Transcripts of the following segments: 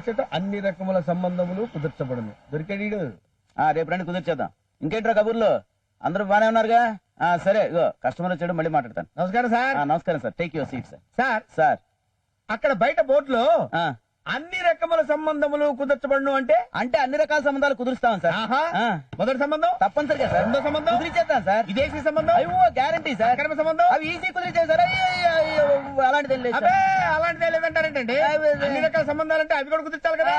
చేత అన్ని రకముల సంబంధములు కుదర్చబడును. దొరికాడు. రేపు రండి కుదిర్చేద్దాం. ఇంకేంట్రా కబుర్లో అందరూ బానే ఉన్నారుగా? సరే ఇగో కస్టమర్ వచ్చాడు, మళ్ళీ మాట్లాడతాను. నమస్కారం సార్. నమస్కారం sir. Take your seat sir. Sir sir అక్కడ బయట బోర్డులో అన్ని రకముల సంబంధములు కుదర్చబడును అంటే అంటే అన్ని రకాల సంబంధాలు కుదురుస్తాం సార్. ఆహా. మొదటి సంబంధం తప్పనిసరిగా సార్. రెండో సంబంధం కుదిరిచేద్దాం సార్. విదేశీ సంబంధం అయ్యో గ్యారంటీ సార్. అక్రమ సంబంధం అవి ఈజీ కుదిరిచేది సార్. అలాంటిది లేదు అదే అలాంటిదే లేదంటారేంటండి. అన్ని రకాల సంబంధాలంటే అవి కూడా కుదిర్చాలి కదా.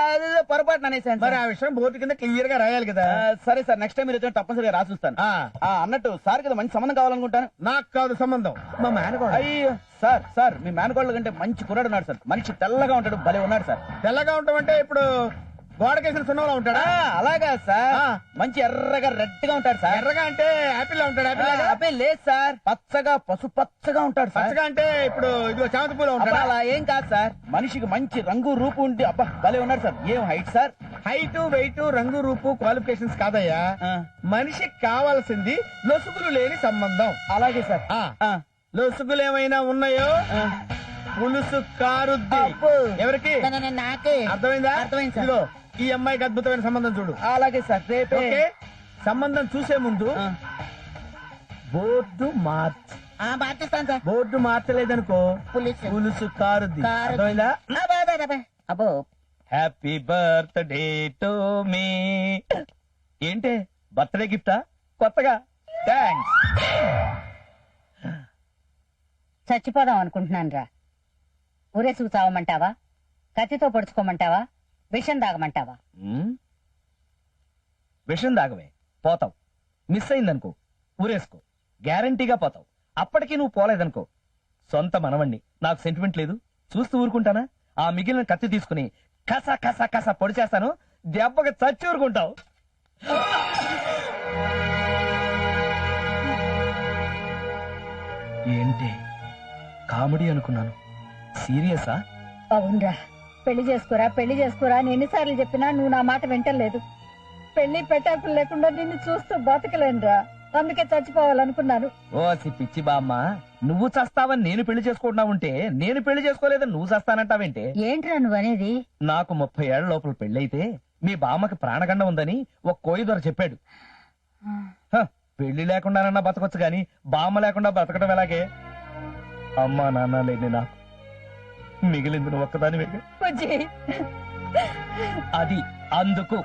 పొరపాటు అనేసాను మరి ఆ విషయం బోర్డు కింద క్లియర్ గా రాయాలి కదా. సరే సార్, నెక్స్ట్ టైం మీరు వచ్చి తప్పనిసరిగా రాసిస్తాను. అన్నట్టు సార్ కదా మంచి సంబంధం కావాలనుకుంటాను. నాకు కాదు సంబంధం, మా మేనకోడ. అయ్యో సార్, సార్ మీ మేనకోళ్ళ కంటే మంచి కుర్రాడు ఉన్నాడు సార్. మనిషి తెల్లగా ఉంటాడు, భలే ఉన్నాడు సార్. తెల్లగా ఉంటామంటే ఇప్పుడు గోడకేసిన సున్నంలా ఉంటాడా? అలాగా సార్. మంచి ఎర్రగా రెడ్ గా ఉంటాడు సార్. ఎర్రగా అంటే యాపిల్ లా ఉంటాడు? యాపిల్ లేదు సార్, పచ్చగా పసుపచ్చగా ఉంటాడు సార్. పచ్చగా అంటే ఇప్పుడు ఇదిగో చామంతి పూల ఉంటాడు. అలా ఏం కాదు సార్, మనిషికి మంచి రంగు రూపు ఉండి అబ్బా భలే ఉన్నాడు సార్. ఏం హైట్ సార్? హైట్, వెయిట్, రంగు, రూపు క్వాలిఫికేషన్స్ కాదయ్యా, మనిషికి కావాల్సింది లొసుగులు లేని సంబంధం. అలాగే సార్. లొసుగులు ఏమైనా ఉన్నాయో పులుసు కారుద్ది. ఎవరికి? నాకే. అర్థమైందా? అర్థమైంది ఇదిగో ఈ అమ్మాయికి అద్భుతమైన సంబంధం చూడు. అలాగే సార్. రేపే సంబంధం చూసే ముందు బోర్డు మార్చేస్తాను సార్. బోర్డు మార్చలేదనుకో పులుసు కారుద్ది. అర్థమైందా? అబ్బో. Happy birthday to me. ఏంటే బర్త్డే గిఫ్టా కొత్తగా? థ్యాంక్స్. చచ్చిపోదాం అనుకుంటున్నాను రా. ఊరేసుకు చావమంటావా, కత్తితో పొడుచుకోమంటావా, విషం తాగమంటావా? విషం దాగవే పోతావు. మిస్ అయిందనుకో ఊరేసుకో, గ్యారంటీగా పోతావు. అప్పటికీ నువ్వు పోలేదనుకో సొంత మనవణ్ణి, నాకు సెంటిమెంట్ లేదు, చూస్తూ ఊరుకుంటానా? ఆ మిగిలిన కత్తి తీసుకుని కసా కసా కసా పొడి చేస్తాను, దెబ్బకి చచ్చి ఊరుకుంటావు. ఏంటి కామెడీ అనుకున్నాను, సీరియసా? అవునరా, పెళ్లి చేసుకోరా అని ఎన్నిసార్లు చెప్పినా నువ్వు నా మాట వింటలేదు. పెళ్లి పెట్టాకులు లేకుండా నిన్ను చూస్తూ బతకలేనురా, అందుకే చచ్చిపోవాలనుకున్నాను. ఓ పిచ్చి బామ్మ, నువ్వు చస్తావని నేను పెళ్లి చేసుకుంటున్నావుంటే నేను పెళ్లి చేసుకోలేదని నువ్వు చస్తానంటావేంటే? ఏంట్రా నువ్వనేది? నాకు 30 ఏళ్ల లోపల పెళ్లయితే మీ బామ్మకి ప్రాణగండం ఉందని ఒక కోయి దొర చెప్పాడు. పెళ్లి లేకుండానన్నా బతకొచ్చు గాని బామ్మ లేకుండా బతకడం ఎలాగే? అమ్మా నాన్న లేని నాకు మిగిలింది నువ్వు ఒక్కదాని. అది అందుకు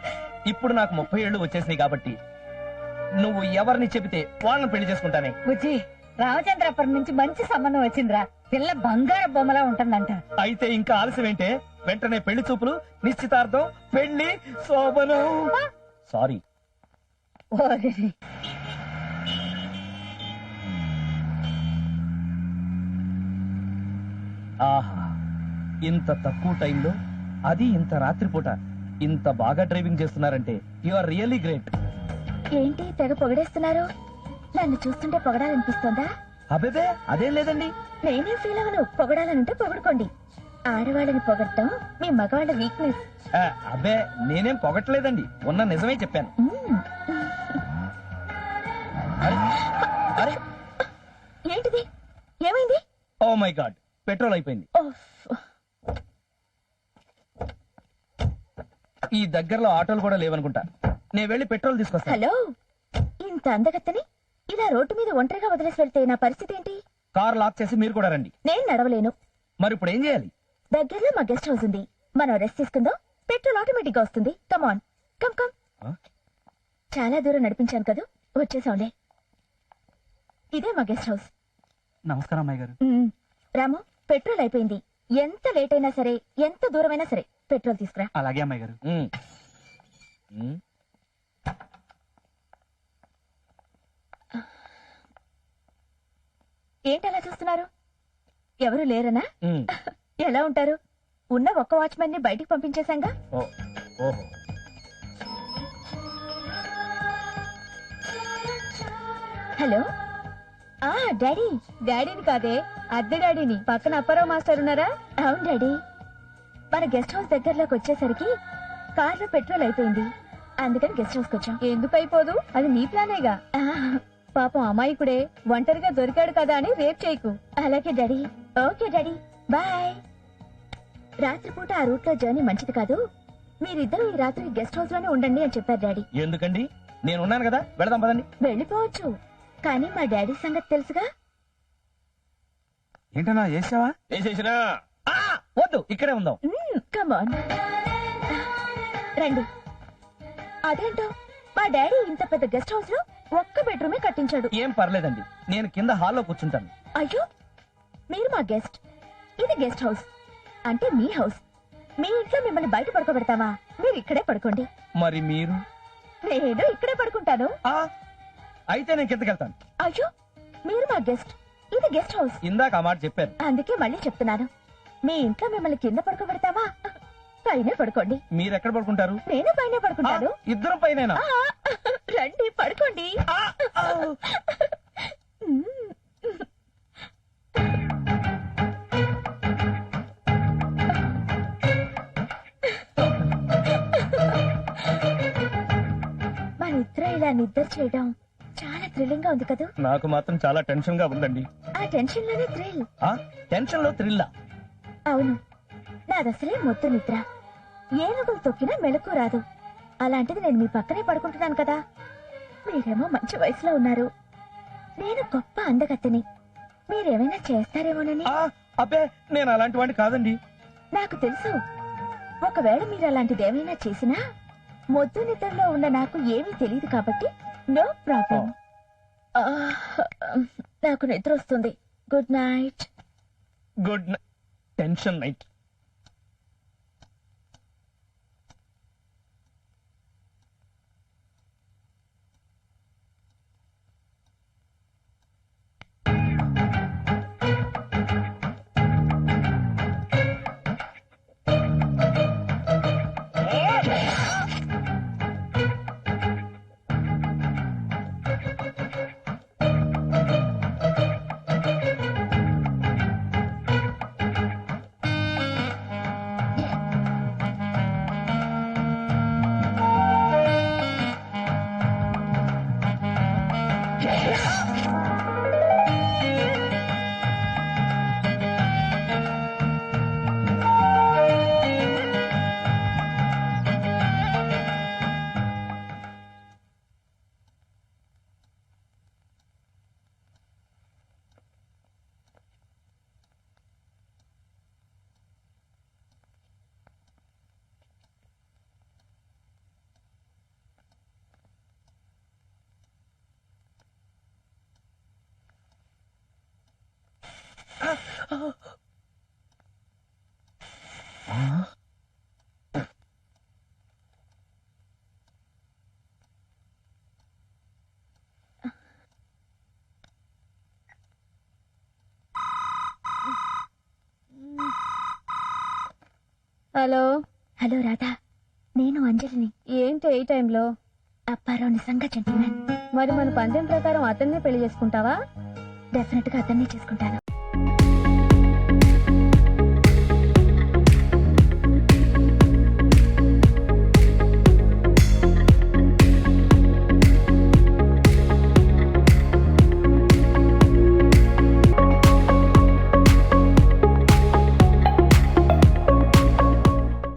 ఇప్పుడు నాకు 30 ఏళ్లు వచ్చేసినాయి కాబట్టి నువ్వు ఎవరిని చెబితే వాళ్ళని పెళ్లి చేసుకుంటానే. బుజ్జి, రామచంద్రాపురం నుంచి మంచి సంబంధం వచ్చిందిరా. పిల్ల బంగారు బొమ్మలా ఉంటుందంట. అయితే ఇంకా ఆలస్యం ఏంటే? వెంటనే పెళ్లి చూపులు, నిశ్చితార్థం, పెళ్లి, శోభనం. సారీ. ఆహా, ఇంత తక్కువ టైంలో, అది ఇంత రాత్రిపూట ఇంత బాగా డ్రైవింగ్ చేస్తున్నారంటే యు ఆర్ రియల్లీ గ్రేట్. ఏంటి తెగ పొగడేస్తున్నారు? నన్ను చూస్తుంటే పొగడాలనిపిస్తోందా? అబేబే అదేం లేదండి. నేనేం ఫీల్ అవను, పొగడాలనుంటే పొగడుకోండి. ఆడవాళ్ళని పొగడటం మీ మగవాళ్ళ వీక్నెస్. అబ్బే నేనేం పొగట్లేదండి, ఉన్న నిజమే చెప్పాను. అరే ఏంటిది? ఏమైంది? ఓ మై గాడ్, పెట్రోల్ అయిపోయింది. ఈ దగ్గరలో ఆటోలు కూడా లేవనుకుంటా, నేను వెళ్ళి పెట్రోల్ తీసుకొస్తా. హలో, ఇంత అందగత్తని ఇలా రోడ్డు మీద ఒంటరిగా వదిలేసి వెళ్తే నా పరిస్థితి ఏంటి? కార్ లాక్ చేసి మీరు కూడా రండి. నేను నడవలేను. మరి ఇప్పుడు ఏం చేయాలి? దగ్గరలో మా గెస్ట్ హౌస్ ఉంది, మనం రెస్ట్ తీసుకుందాం. పెట్రోల్ ఆటోమేటిక్ గా వస్తుంది. Come on, come come. చాలా దూరం నడిపించాను కదా, వచ్చేసాంలే. ఇదే మా గెస్ట్ హౌస్. నమస్కారం అమ్మాయి గారు. రాము, పెట్రోల్ అయిపోయింది. ఎంత లేట్ అయినా సరే, ఎంత దూరమైనా సరే పెట్రోల్ తీసుకురా. అలాగే అమ్మాయి గారు. ఏంటలా చూస్తున్నారు? ఎవరు లేరనా? ఎలా ఉంటారు? ఉన్న ఒక్క వాచ్మెన్ ని బయటికి పంపించేశాంగా. హలో. డాడీ. డాడీని కాదే, అద్దె డాడీని. పక్కన అప్పారావు మాస్టర్ ఉన్నారా? అవును డాడీ. మన గెస్ట్ హౌస్ దగ్గరలోకి వచ్చేసరికి కార్లో పెట్రోల్ అయిపోయింది, అందుకని గెస్ట్ హౌస్ కి వచ్చాం. ఎందుకు అయిపోదు, అది నీ ప్లానేగా. పాపం అమాయకుడే ఒంటరిగా దొరికాడు కదా అని రేప్ చేయకు. అలాగే డాడీ. Okay daddy, bye. రాత్రిపూట ఆ రూట్ లో జర్నీ మంచిది కాదు, మీరిద్దరూ ఈ రాత్రి గెస్ట్ హౌస్ లోనే ఉండండి అని చెప్పారు డాడీ. ఎందుకండి, నేను ఉన్నాను కదా, వెళదాం పదండి. వెళ్ళిపోవచ్చు, కానీ మా డాడీ సంగతి తెలుసుగా. ఏంటన్నా చేసావా? వేసేసినా వద్దు, ఇక్కడే ఉందాం. కమాన్ రండి. అదేంటో మా డాడీ ఇంత పెద్ద గెస్ట్ హౌస్ లో ఒక్క బెడ్రూమే కట్టించాడు. ఏం పర్లేదండి, నేను కింద హాల్లో కూర్చుంటాను. అయ్యో, మీరు మా గెస్ట్, ఇది గెస్ట్ హౌస్ అంటే మీ హౌస్. మీ ఇంట్లో మిమ్మల్ని బయట పడుకోబెడతావా? మీరు ఇక్కడే పడుకోండి. మరి మీరు? నేను ఇక్కడే పడుకుంటాను. ఆ అయితే నేను కిందకెళ్తాను. అయ్యో, మీరు మా గెస్ట్, ఇది గెస్ట్ హౌస్. ఇందాక ఆ మాట చెప్పారు. అందుకే మళ్ళీ చెప్తున్నాను, మీ ఇంట్లో మిమ్మల్ని కింద పడుకోబెడతావా? పైనే పడుకోండి. మీరు ఎక్కడ పడుకుంటారు? నేను పైనే పడుకుంటాను. ఇద్దరం పైన. ఆ, రండి పడుకోండి. మన ఇద్దరు ఇలా నిద్ర చేయడం చాలా థ్రిల్లింగ్ గా ఉంది కదా. నాకు మాత్రం చాలా టెన్షన్ గా ఉందండి. ఆ టెన్షన్ లోనే థ్రిల్. టెన్షన్ లో థ్రిల్లా? అవును, నాదసలే మొద్దు నిద్ర, ఏనుగులు తొక్కినా మెలకు రాదు. అలాంటిది నేను మీ పక్కనే పడుకుంటున్నాను కదా. మీరేమో మంచి వయసులో ఉన్నారు, నేను గొప్ప అందగత్తెని. మీరేమైనా చేస్తారేమోనని. అబ్బే, నేను అలాంటి వాడిని కాదండి. నాకు తెలుసు, ఒకవేళ మీరు అలాంటిది ఏమైనా చేసినా మొద్దు నిద్రలో ఉన్న నాకు ఏమీ తెలియదు కాబట్టి నో ప్రాబ్లం. నాకు నిద్ర వస్తుంది. Good night. Good tension night. Hello. Hello Radha, నేను అంజలిని. ఏంటి ఏ టైంలో? అప్పారావు నిజంగా జెంటిల్మెన్. మరి మన పందెం ప్రకారం అతన్నే పెళ్లి చేసుకుంటావా? డెఫినెట్ గా అతన్నే చేసుకుంటాను.